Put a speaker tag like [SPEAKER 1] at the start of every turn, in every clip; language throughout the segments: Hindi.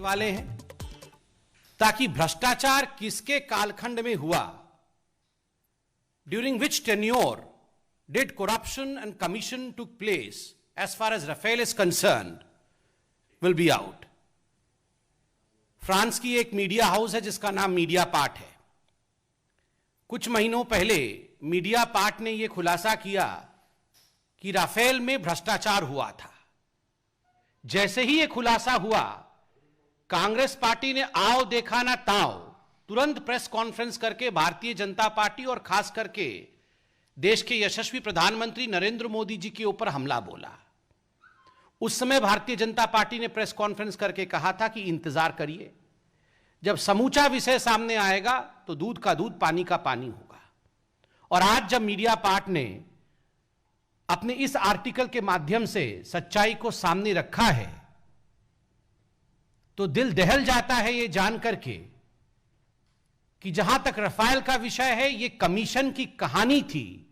[SPEAKER 1] वाले हैं ताकि भ्रष्टाचार किसके कालखंड में हुआ, during which tenure did corruption and commission took place as far as Rafale is concerned will be out. France की एक मीडिया हाउस है जिसका नाम मीडिया पार्ट है। कुछ महीनों पहले मीडिया पार्ट ने यह खुलासा किया कि राफेल में भ्रष्टाचार हुआ था। जैसे ही यह खुलासा हुआ, कांग्रेस पार्टी ने आओ देखा ना ताओ तुरंत प्रेस कॉन्फ्रेंस करके भारतीय जनता पार्टी और खास करके देश के यशस्वी प्रधानमंत्री नरेंद्र मोदी जी के ऊपर हमला बोला। उस समय भारतीय जनता पार्टी ने प्रेस कॉन्फ्रेंस करके कहा था कि इंतजार करिए, जब समूचा विषय सामने आएगा तो दूध का दूध पानी का पानी होगा। और आज जब मीडिया पार्ट ने अपने इस आर्टिकल के माध्यम से सच्चाई को सामने रखा है तो दिल दहल जाता है यह जानकर के कि जहां तक रफाल का विषय है, यह कमीशन की कहानी थी,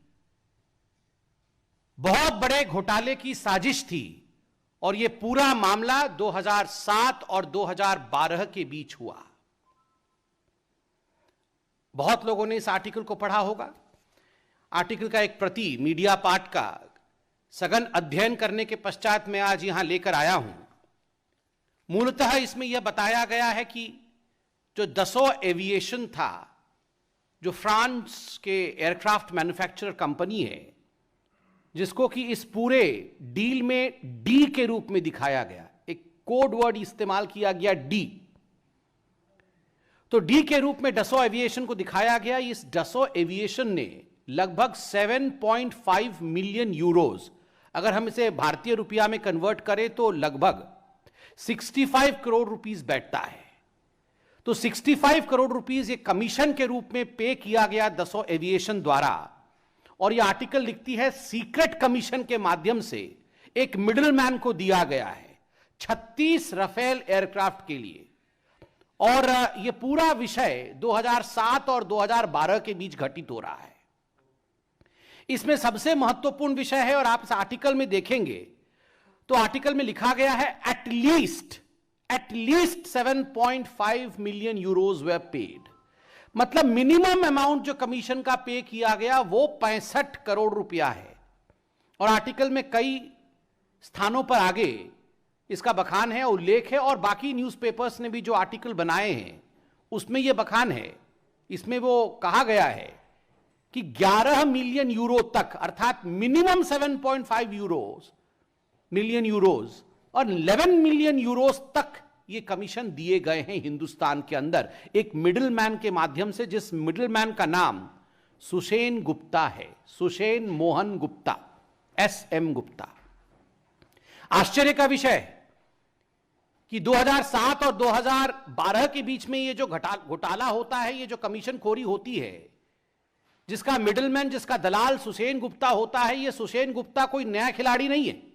[SPEAKER 1] बहुत बड़े घोटाले की साजिश थी। और यह पूरा मामला 2007 और 2012 के बीच हुआ। बहुत लोगों ने इस आर्टिकल को पढ़ा होगा। आर्टिकल का एक प्रति मीडिया पार्ट का सघन अध्ययन करने के पश्चात मैं आज यहां लेकर आया हूं। मूलतः इसमें यह बताया गया है कि जो दसों एविएशन था, जो फ्रांस के एयरक्राफ्ट मैन्युफैक्चरर कंपनी है, जिसको कि इस पूरे डील में डी के रूप में दिखाया गया, एक कोड वर्ड इस्तेमाल किया गया डी। तो डी के रूप में डसो एविएशन को दिखाया गया। इस डसो एविएशन ने लगभग 7.5 मिलियन यूरोज, अगर हम इसे भारतीय रुपया में कन्वर्ट करें तो लगभग 65 करोड़ रुपीस बैठता है। तो 65 करोड़ रुपीस ये कमीशन के रूप में पे किया गया दसो एविएशन द्वारा। और यह आर्टिकल लिखती है सीक्रेट कमीशन के माध्यम से एक मिडिलमैन को दिया गया है 36 राफेल एयरक्राफ्ट के लिए। और यह पूरा विषय 2007 और 2012 के बीच घटित हो रहा है। इसमें सबसे महत्वपूर्ण विषय है, और आप इस आर्टिकल में देखेंगे तो आर्टिकल में लिखा गया है एटलीस्ट 7.5 मिलियन यूरोज वे पेड। मतलब मिनिमम अमाउंट जो कमीशन का पे किया गया वो 65 करोड़ रुपया है। और आर्टिकल में कई स्थानों पर आगे इसका बखान है, उल्लेख है, और बाकी न्यूज़पेपर्स ने भी जो आर्टिकल बनाए हैं उसमें यह बखान है। इसमें वो कहा गया है कि 11 मिलियन यूरो तक, अर्थात मिनिमम 7.5 मिलियन यूरोज और 11 मिलियन यूरोज तक ये कमीशन दिए गए हैं हिंदुस्तान के अंदर एक मिडिलमैन के माध्यम से, जिस मिडिलमैन का नाम सुसेन गुप्ता है, सुसेन मोहन गुप्ता, SM गुप्ता। आश्चर्य का विषय कि 2007 और 2012 के बीच में ये जो घोटाला होता है, ये जो कमीशन खोरी होती है, जिसका मिडिलमैन, जिसका दलाल सुसेन गुप्ता होता है, ये सुसेन गुप्ता कोई नया खिलाड़ी नहीं है।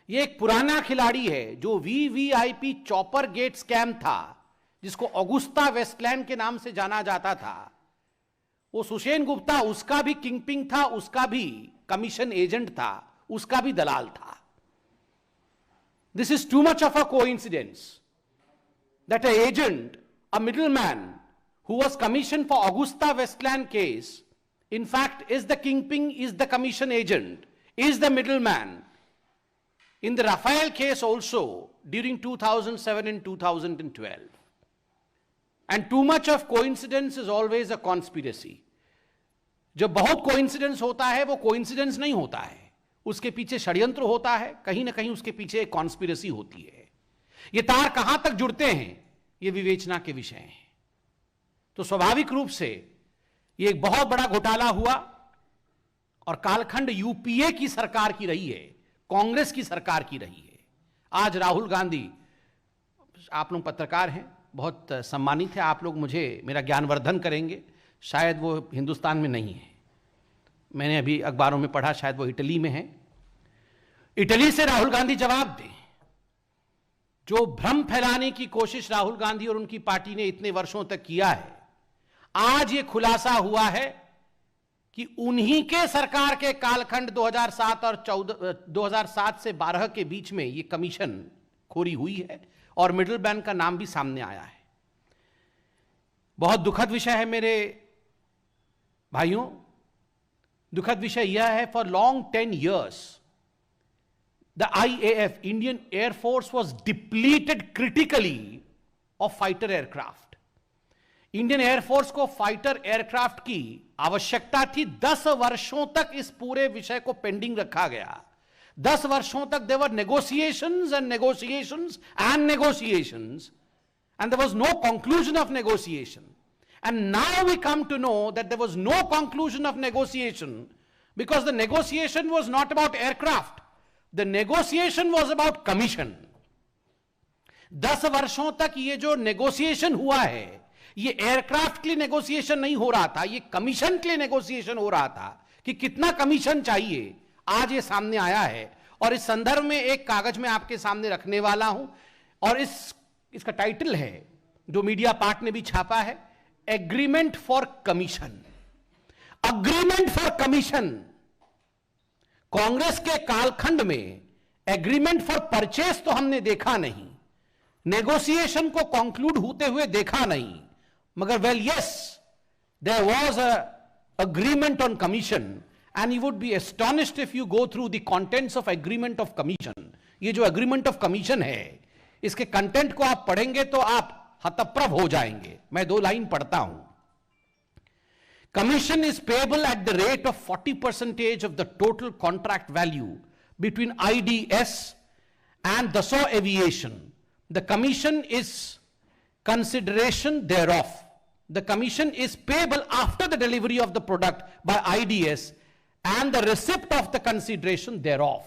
[SPEAKER 1] ये एक पुराना खिलाड़ी है जो VVIP चॉपर गेट स्कैम था, जिसको ऑगुस्ता वेस्टलैंड के नाम से जाना जाता था। वो सुसेन गुप्ता उसका भी किंगपिन था, उसका भी कमीशन एजेंट था, उसका भी दलाल था। This is too much of a coincidence that a agent, a middleman who was commission for Augusta Westland case, in fact is the kingpin, is the commission agent, is the middleman in the Rafale case also during 2007 and 2012. And too much of coincidence is always a conspiracy. जब बहुत कोइंसिडेंस होता है वो कोइंसिडेंस नहीं होता है, उसके पीछे षड्यंत्र होता है, कहीं ना कहीं उसके पीछे एक कॉन्स्पिरेसी होती है। ये तार कहां तक जुड़ते हैं ये विवेचना के विषय हैं। तो स्वाभाविक रूप से ये एक बहुत बड़ा घोटाला हुआ और कालखंड यूपीए की सरकार की रही है, कांग्रेस की सरकार की रही है। आज राहुल गांधी, आप लोग पत्रकार हैं, बहुत सम्मानित है, आप लोग मुझे मेरा ज्ञानवर्धन करेंगे। शायद वो हिंदुस्तान में नहीं है, मैंने अभी अखबारों में पढ़ा शायद वो इटली में है। इटली से राहुल गांधी जवाब दें। जो भ्रम फैलाने की कोशिश राहुल गांधी और उनकी पार्टी ने इतने वर्षों तक किया है, आज ये खुलासा हुआ है कि उन्हीं के सरकार के कालखंड 2007 और 2007 से 12 के बीच में ये कमीशन खोरी हुई है और मिडिल मैन का नाम भी सामने आया है। बहुत दुखद विषय है मेरे भाइयों। दुखद विषय यह है, for long 10 years the IAF, Indian Air Force, was depleted critically of fighter aircraft. Indian air force को फाइटर एयरक्राफ्ट की आवश्यकता थी। 10 वर्षों तक इस पूरे विषय को पेंडिंग रखा गया। 10 वर्षों तक there were negotiations and negotiations and negotiations and there was no conclusion of negotiation. And now we come to know that there was no conclusion of negotiation because the negotiation was not about aircraft. The negotiation was about commission. 10 वर्षों तक ये जो नेगोशिएशन हुआ है, ये एयरक्राफ्ट के लिए नेगोशिएशन नहीं हो रहा था, ये कमीशन के लिए नेगोशिएशन हो रहा था कि कितना कमीशन चाहिए। आज ये सामने आया है और इस संदर्भ में एक कागज में आपके सामने रखने वाला हूं और इसका टाइटल है, जो मीडिया पार्ट ने भी छापा है, agreement for commission. Agreement for commission. Congress के कालखंड में एग्रीमेंट फॉर परचेस तो हमने देखा नहीं, नेगोशिएशन को कंक्लूड होते हुए देखा नहीं, मगर well yes, there was a agreement on commission and you would be astonished if you go through the contents of agreement of commission. ये जो agreement of commission है, इसके कंटेंट को आप पढ़ेंगे तो आप हतप्रभ हो जाएंगे। मैं 2 लाइन पढ़ता हूं। Commission is payable at the rate of 40% of the total contract value between IDS and Dassault Aviation. The commission is consideration thereof. The commission is payable after the delivery of the product by IDS and the receipt of the consideration thereof.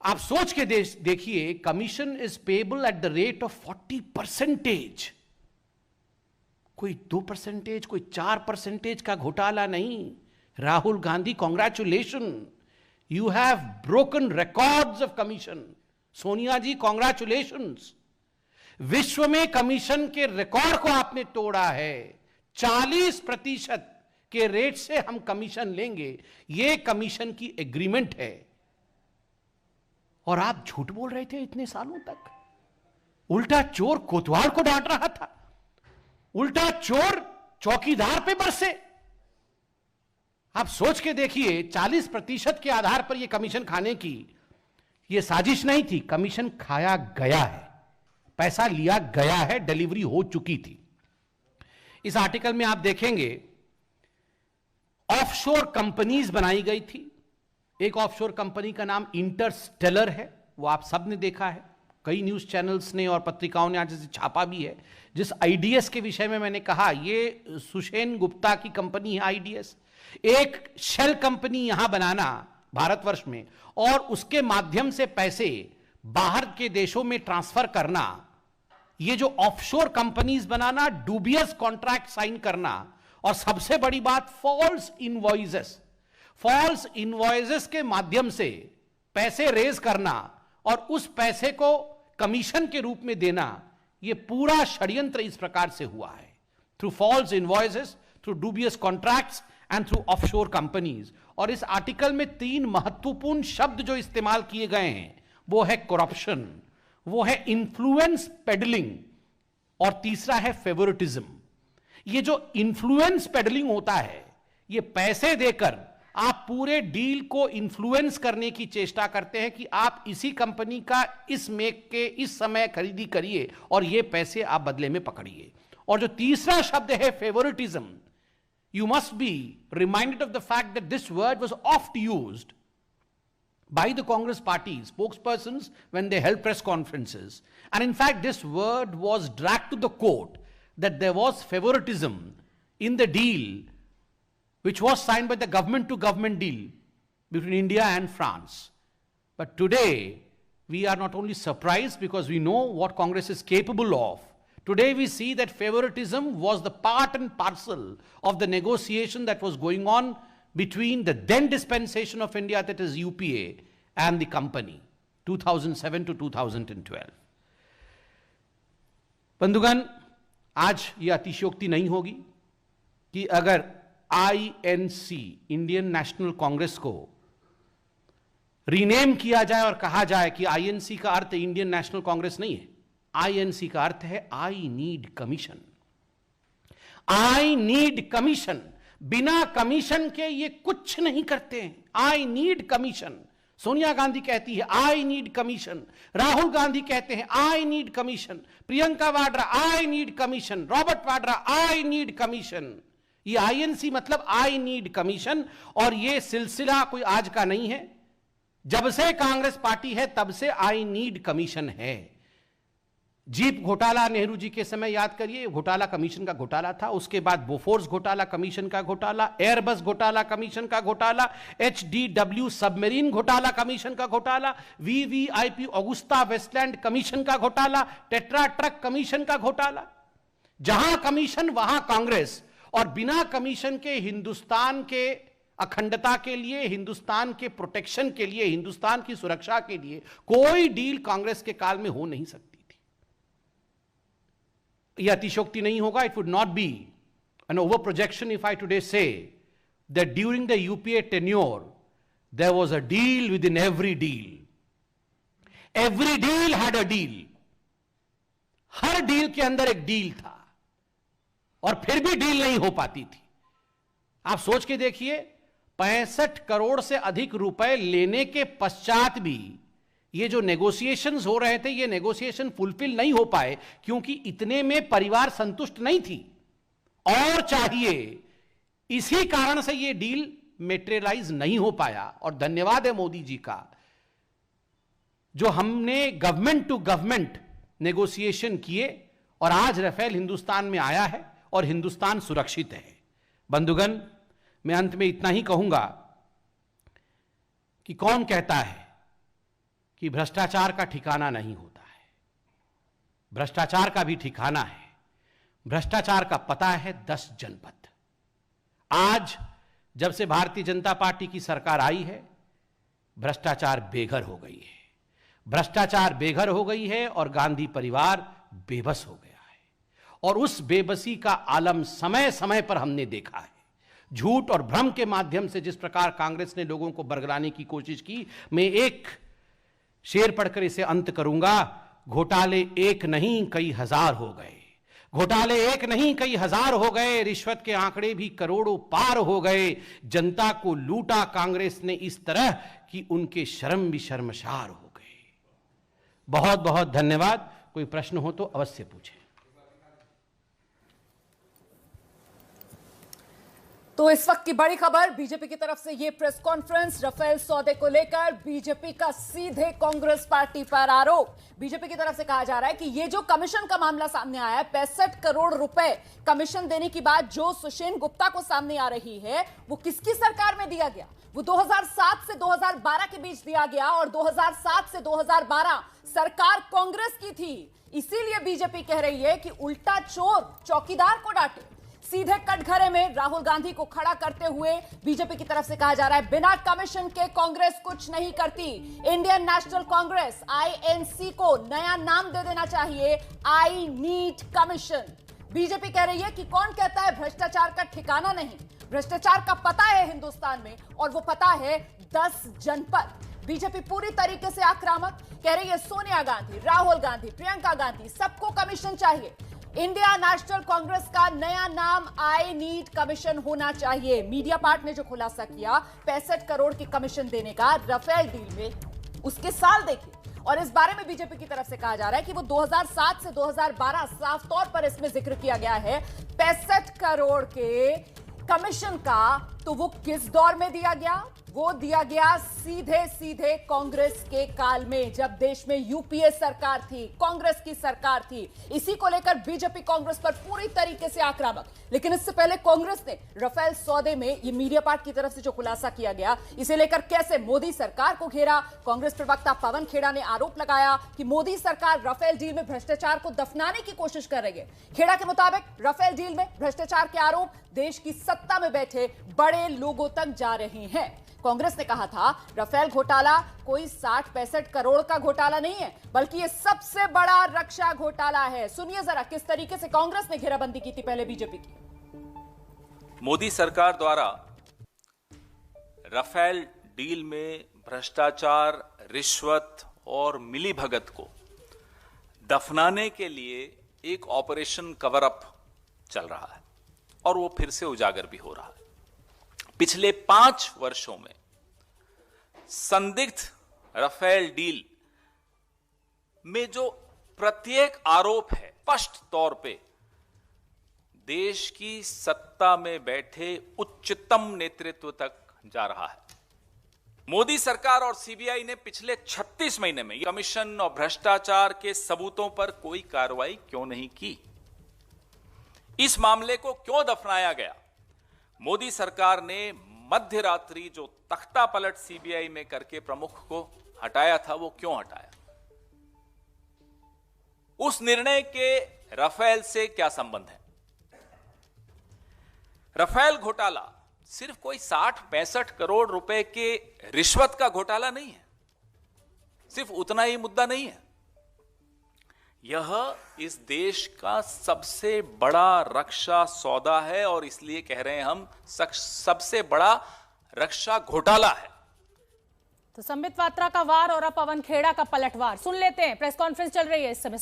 [SPEAKER 1] आप सोच के देखिए, commission is payable at the rate of 40%। कोई 2%, कोई 4% का घोटाला नहीं। Rahul Gandhi, congratulation, you have broken records of commission. Sonia ji, congratulations, विश्व में कमीशन के रिकॉर्ड को आपने तोड़ा है। 40% के रेट से हम कमीशन लेंगे, यह कमीशन की एग्रीमेंट है। और आप झूठ बोल रहे थे इतने सालों तक। उल्टा चोर कोतवाल को डांट रहा था, उल्टा चोर चौकीदार पे बरसे। आप सोच के देखिए, 40% के आधार पर यह कमीशन खाने की यह साजिश नहीं थी, कमीशन खाया गया है, पैसा लिया गया है, डिलीवरी हो चुकी थी। इस आर्टिकल में आप देखेंगे ऑफशोर कंपनीज बनाई गई थी। एक ऑफशोर कंपनी का नाम इंटरस्टेलर है, वो आप सब ने देखा है, कई न्यूज चैनल्स ने और पत्रिकाओं ने आज इसे छापा भी है। जिस आईडीएस के विषय में मैंने कहा, ये सुषेन गुप्ता की कंपनी है आईडीएस। एक शेल कंपनी यहां बनाना भारतवर्ष में और उसके माध्यम से पैसे बाहर के देशों में ट्रांसफर करना, ये जो ऑफशोर कंपनीज बनाना, डूबियस कॉन्ट्रैक्ट साइन करना, और सबसे बड़ी बात फॉल्स इनवॉइसेस। फॉल्स इनवॉइसेस के माध्यम से पैसे रेज करना और उस पैसे को कमीशन के रूप में देना, यह पूरा षड्यंत्र इस प्रकार से हुआ है, through false invoices, through dubious contracts and through offshore companies. और इस आर्टिकल में 3 महत्वपूर्ण शब्द जो इस्तेमाल किए गए हैं, वो है करप्शन, वो है इन्फ्लुएंस पेडलिंग, और तीसरा है फेवरेटिज्म। ये जो इन्फ्लुएंस पेडलिंग होता है, ये पैसे देकर आप पूरे डील को इन्फ्लुएंस करने की चेष्टा करते हैं कि आप इसी कंपनी का इस मेक के इस समय खरीदी करिए और ये पैसे आप बदले में पकड़िए। और जो तीसरा शब्द है favouritism, you must be reminded of the fact that this word was oft used by the Congress party spokespersons when they held press conferences, and in fact this word was dragged to the court that there was favoritism in the deal which was signed by the government to government deal between India and France. But today we are not only surprised because we know what Congress is capable of. Today we see that favoritism was the part and parcel of the negotiation that was going on between the then dispensation of India, that is UPA, and the company 2007 to 2012. बंधुगण, आज यह अतिशयोक्ति नहीं होगी कि अगर INC, इंडियन नेशनल कांग्रेस को रीनेम किया जाए और कहा जाए कि आईएनसी का अर्थ इंडियन नेशनल कांग्रेस नहीं है। आईएनसी का अर्थ है I need commission. I need commission. बिना कमीशन के ये कुछ नहीं करते हैं। I need commission. Sonia Gandhi कहती है I need commission, Rahul Gandhi कहते हैं I need commission, Priyanka Vadra I need commission, Robert Vadra I need commission. ये आईएनसी मतलब आई नीड कमीशन। और ये सिलसिला कोई आज का नहीं है, जब से कांग्रेस पार्टी है तब से आई नीड कमीशन है। जीप घोटाला नेहरू जी के समय याद करिए, घोटाला कमीशन का घोटाला था। उसके बाद बोफोर्स घोटाला कमीशन का घोटाला, एयरबस घोटाला कमीशन का घोटाला, एचडीडब्ल्यू सबमरीन घोटाला कमीशन का घोटाला, वीवीआईपी ऑगुस्ता वेस्टलैंड कमीशन का घोटाला, टेट्रा ट्रक कमीशन का घोटाला। जहां कमीशन वहां कांग्रेस। और बिना कमीशन के हिंदुस्तान के अखंडता के लिए, हिंदुस्तान के प्रोटेक्शन के लिए, हिंदुस्तान की सुरक्षा के लिए कोई डील कांग्रेस के काल में हो नहीं सकती। यह अतिशोक्ति नहीं होगा, it would not be an over projection if I today say that during the UPA tenure there was a deal within every deal. Every deal had a deal. हर डील के अंदर एक डील था और फिर भी डील नहीं हो पाती थी। आप सोच के देखिए, 65 करोड़ से अधिक रुपए लेने के पश्चात भी ये जो नेगोशिएशंस हो रहे थे, ये नेगोशिएशन फुलफिल नहीं हो पाए क्योंकि इतने में परिवार संतुष्ट नहीं थी और चाहिए। इसी कारण से ये डील मेटेरियलाइज नहीं हो पाया। और धन्यवाद है मोदी जी का, जो हमने गवर्नमेंट टू गवर्नमेंट नेगोशिएशन किए और आज राफेल हिंदुस्तान में आया है और हिंदुस्तान सुरक्षित है। बंधुगण, मैं अंत में इतना ही कहूंगा कि कौन कहता है कि भ्रष्टाचार का ठिकाना नहीं होता है। भ्रष्टाचार का भी ठिकाना है। भ्रष्टाचार का पता है 10 जनपद। आज जब से भारतीय जनता पार्टी की सरकार आई है, भ्रष्टाचार बेघर हो गई है। भ्रष्टाचार बेघर हो गई है और गांधी परिवार बेबस हो गया है। और उस बेबसी का आलम समय समय पर हमने देखा है। झूठ और भ्रम के माध्यम से जिस प्रकार कांग्रेस ने लोगों को बरगलाने की कोशिश की, मैं एक शेर पढ़कर इसे अंत करूंगा। घोटाले एक नहीं कई हजार हो गए। घोटाले एक नहीं कई हजार हो गए। रिश्वत के आंकड़े भी करोड़ों पार हो गए। जनता को लूटा कांग्रेस ने इस तरह कि उनके शर्म भी शर्मसार हो गए। बहुत बहुत धन्यवाद। कोई प्रश्न हो तो अवश्य पूछें।
[SPEAKER 2] तो इस वक्त की बड़ी खबर, बीजेपी की तरफ से ये प्रेस कॉन्फ्रेंस राफेल सौदे को लेकर बीजेपी का सीधे कांग्रेस पार्टी पर आरोप। बीजेपी की तरफ से कहा जा रहा है कि ये जो कमीशन का मामला सामने आया है, 65 करोड़ रुपए कमीशन देने की बात जो सुषेण गुप्ता को सामने आ रही है, वो किसकी सरकार में दिया गया? वो 2007 से 2012 के बीच दिया गया और 2007 से 2012 सरकार कांग्रेस की थी। इसीलिए बीजेपी कह रही है कि उल्टा चोर चौकीदार को डांटे। सीधे कटघरे में राहुल गांधी को खड़ा करते हुए बीजेपी की तरफ से कहा जा रहा है, बिना कमीशन के कांग्रेस कुछ नहीं करती। इंडियन नेशनल कांग्रेस आईएनसी को नया नाम दे देना चाहिए, आई नीड कमीशन। बीजेपी कह रही है कि कौन कहता है भ्रष्टाचार का ठिकाना नहीं। भ्रष्टाचार का पता है हिंदुस्तान में और वो पता है 10 जनपद। बीजेपी पूरी तरीके से आक्रामक कह रही है, सोनिया गांधी, राहुल गांधी, प्रियंका गांधी, सबको कमीशन चाहिए। इंडिया नेशनल कांग्रेस का नया नाम आई नीड कमीशन होना चाहिए। मीडिया पार्ट ने जो खुलासा किया 65 करोड़ की कमीशन देने का राफेल डील में, उसके साल देखिए। और इस बारे में बीजेपी की तरफ से कहा जा रहा है कि वो 2007 से 2012 साफ तौर पर इसमें जिक्र किया गया है 65 करोड़ के कमीशन का। तो वो किस दौर में दिया गया? वो दिया गया सीधे सीधे कांग्रेस के काल में, जब देश में यूपीए सरकार थी, कांग्रेस की सरकार थी। इसी को लेकर बीजेपी कांग्रेस पर पूरी तरीके से आक्रामक। लेकिन इससे पहले कांग्रेस ने राफेल सौदे में ये मीडिया पार्ट की तरफ से जो खुलासा किया गया, इसे लेकर कैसे मोदी सरकार को घेरा। कांग्रेस प्रवक्ता पवन खेड़ा ने आरोप लगाया कि मोदी सरकार राफेल डील में भ्रष्टाचार को दफनाने की कोशिश कर रही है। खेड़ा के मुताबिक राफेल डील में भ्रष्टाचार के आरोप देश की सत्ता में बैठे बड़े लोगों तक जा रहे हैं। कांग्रेस ने कहा था राफेल घोटाला कोई 60-65 करोड़ का घोटाला नहीं है, बल्कि ये सबसे बड़ा रक्षा घोटाला है। सुनिए जरा किस तरीके से कांग्रेस ने घेराबंदी की थी पहले बीजेपी की।
[SPEAKER 3] मोदी सरकार द्वारा राफेल डील में भ्रष्टाचार, रिश्वत और मिलीभगत को दफनाने के लिए एक ऑपरेशन कवर अप चल रहा है और वो फिर से उजागर भी हो रहा है। पिछले 5 वर्षों में संदिग्ध राफेल डील में जो प्रत्येक आरोप है स्पष्ट तौर पे देश की सत्ता में बैठे उच्चतम नेतृत्व तक जा रहा है। मोदी सरकार और सीबीआई ने पिछले 36 महीने में कमीशन और भ्रष्टाचार के सबूतों पर कोई कार्रवाई क्यों नहीं की? इस मामले को क्यों दफनाया गया? मोदी सरकार ने मध्य रात्रि जो तख्ता पलट सीबीआई में करके प्रमुख को हटाया था, वो क्यों हटाया? उस निर्णय के राफेल से क्या संबंध है? राफेल घोटाला सिर्फ कोई 60-65 करोड़ रुपए के रिश्वत का घोटाला नहीं है, सिर्फ उतना ही मुद्दा नहीं है। यह इस देश का सबसे बड़ा रक्षा सौदा है और इसलिए कह रहे हैं हम सबसे बड़ा रक्षा घोटाला है।
[SPEAKER 4] तो संबित पात्रा का वार और अब पवन खेड़ा का पलटवार सुन लेते हैं। प्रेस कॉन्फ्रेंस चल रही है इस समय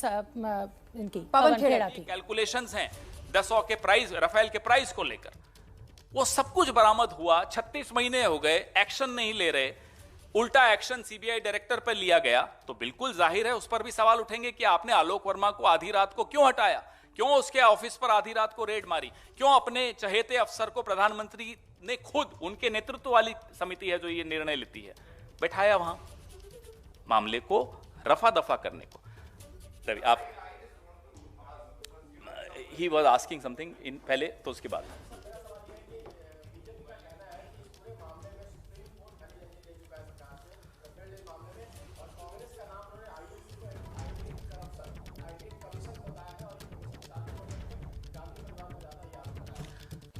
[SPEAKER 4] इनकी पवन खेड़ा की
[SPEAKER 3] कैलकुलेशंस हैं 10 के प्राइस, राफेल के प्राइस को लेकर वो सब कुछ बरामद हुआ। 36 महीने हो गए, एक्शन नहीं ले रहे, उल्टा एक्शन सीबीआई डायरेक्टर पर लिया गया, तो बिल्कुल जाहिर है उस पर भी सवाल उठेंगे कि आपने आलोक वर्मा को आधी रात को क्यों हटाया, क्यों उसके ऑफिस पर आधी रात को रेड मारी, क्यों अपने चहेते अफसर को प्रधानमंत्री ने खुद, उनके नेतृत्व वाली समिति है जो ये निर्णय लेती है, बैठाया वहां मामले को रफा दफा करने को। आप he was asking something in पहले, तो उसके बाद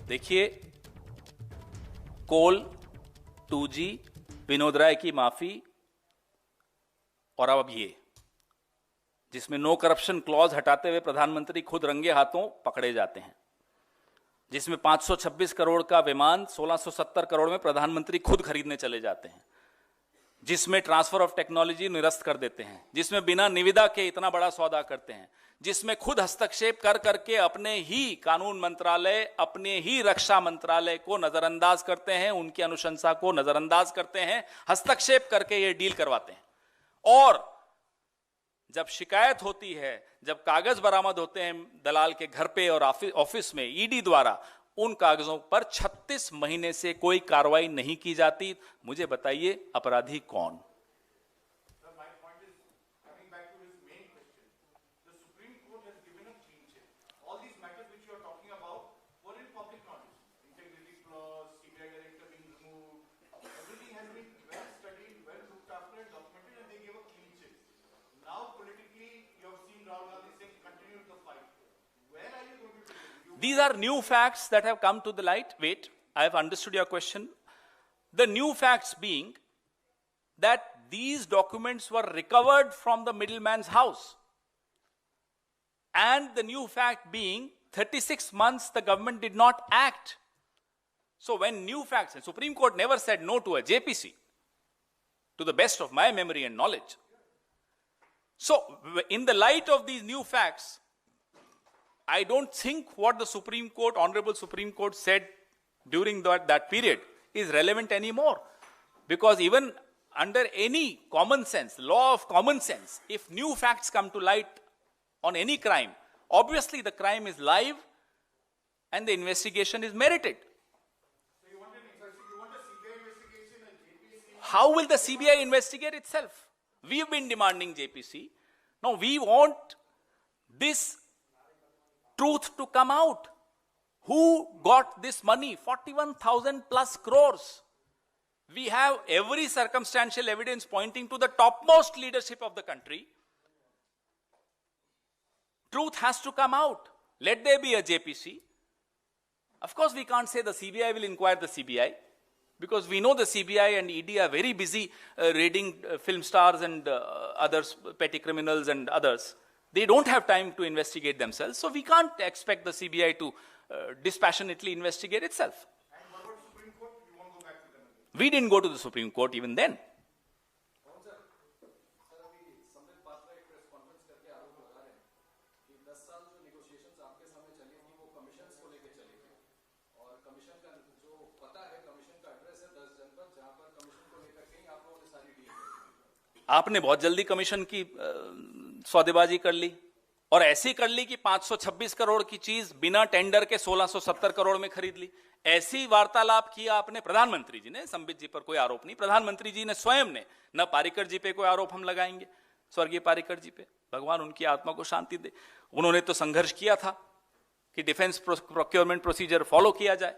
[SPEAKER 3] देखिए, कोल, 2G, विनोद राय की माफी और अब ये जिसमें नो करप्शन क्लॉज हटाते हुए प्रधानमंत्री खुद रंगे हाथों पकड़े जाते हैं, जिसमें 526 करोड़ का विमान 1670 करोड़ में प्रधानमंत्री खुद खरीदने चले जाते हैं, जिसमें ट्रांसफर ऑफ टेक्नोलॉजी निरस्त कर देते हैं, जिसमें बिना निविदा के इतना बड़ा सौदा करते हैं, जिसमें खुद हस्तक्षेप कर करके अपने ही कानून मंत्रालय, अपने ही रक्षा मंत्रालय को नजरअंदाज करते हैं, उनकी अनुशंसा को नजरअंदाज करते हैं, हस्तक्षेप करके ये डील करवाते हैं। और जब शिकायत होती है, जब कागज बरामद होते हैं दलाल के घर पे और ऑफिस में ईडी द्वारा, उन कागजों पर 36 महीने से कोई कार्रवाई नहीं की जाती। मुझे बताइए अपराधी कौन? These are new facts that have come to the light. Wait, I have understood your question. The new facts being that these documents were recovered from the middleman's house. And the new fact being 36 months the government did not act. So when new facts, and Supreme Court never said no to a JPC, to the best of my memory and knowledge. So in the light of these new facts, I don't think what the Supreme Court, Honorable Supreme Court said during that period is relevant anymore. Because even under any common sense, law of common sense, if new facts come to light on any crime, obviously the crime is live and the investigation is merited. So you want a CBI investigation and JPC? How will the CBI investigate itself? We've been demanding JPC. Now we want this truth to come out. Who got this money? 41,000 plus crores. We have every circumstantial evidence pointing to the topmost leadership of the country. Truth has to come out. Let there be a JPC. Of course, we can't say the CBI will inquire the CBI, because we know the CBI and ED are very busy raiding film stars and others, petty criminals and others. They don't have time to investigate themselves, so we can't expect the CBI to dispassionately investigate itself. And what about Supreme Court? You won't go back to them again? We didn't go to the Supreme Court even then. आपने बहुत जल्दी कमीशन की सौदेबाजी कर ली और ऐसी कर ली कि 526 करोड़ की चीज बिना टेंडर के 1670 करोड़ में खरीद ली। ऐसी वार्तालाप किया आपने प्रधानमंत्री जी ने, संबित जी पर कोई आरोप नहीं, प्रधानमंत्री जी ने स्वयं ने, न पारीकर जी पे कोई आरोप हम लगाएंगे, स्वर्गीय पारीकर जी पे, भगवान उनकी आत्मा को शांति दे। उन्होंने तो संघर्ष किया था कि डिफेंस प्रोक्योरमेंट प्रोसीजर फॉलो किया जाए।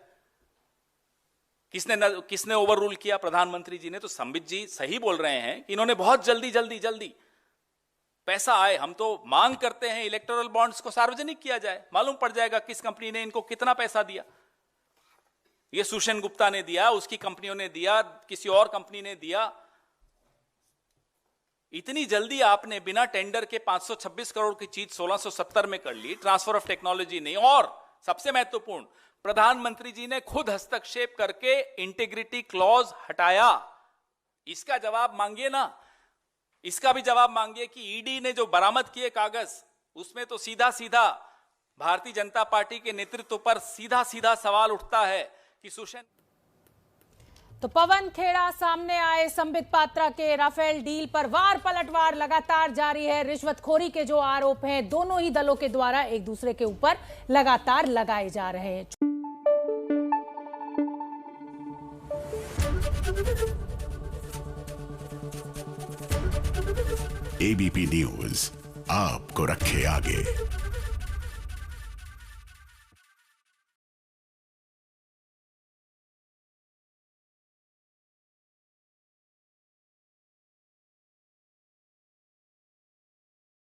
[SPEAKER 3] किसने ओवर रूल किया? प्रधानमंत्री जी ने। तो संबित जी सही बोल रहे हैं कि इन्होंने बहुत जल्दी पैसा आए, हम तो मांग करते हैं इलेक्टोरल बॉन्ड्स को सार्वजनिक किया जाए, मालूम पड़ जाएगा किस कंपनी ने इनको कितना पैसा दिया। ये सुषेण गुप्ता ने दिया, उसकी कंपनियों ने दिया, किसी और कंपनी ने दिया। इतनी जल्दी आपने बिना टेंडर के 526 करोड़ की चीज 1670 में कर ली, ट्रांसफर ऑफ टेक्नोलॉजी नहीं, और सबसे महत्वपूर्ण, प्रधानमंत्री जी ने खुद हस्तक्षेप करके इंटीग्रिटी क्लॉज हटाया। इसका जवाब मांगिए ना, इसका भी जवाब मांगिए कि ईडी ने जो बरामद किए कागज, उसमें तो सीधा सीधा भारतीय जनता पार्टी के नेतृत्व पर सीधा सीधा सवाल उठता है कि सुषेण।
[SPEAKER 4] तो पवन खेड़ा सामने आए, संबित पात्रा के राफेल डील पर वार पलटवार लगातार जारी है। रिश्वतखोरी के जो आरोप हैं दोनों ही दलों के द्वारा एक दूसरे के ऊपर लगातार लगाए जा रहे हैं।
[SPEAKER 5] एबीपी न्यूज आपको रखे आगे।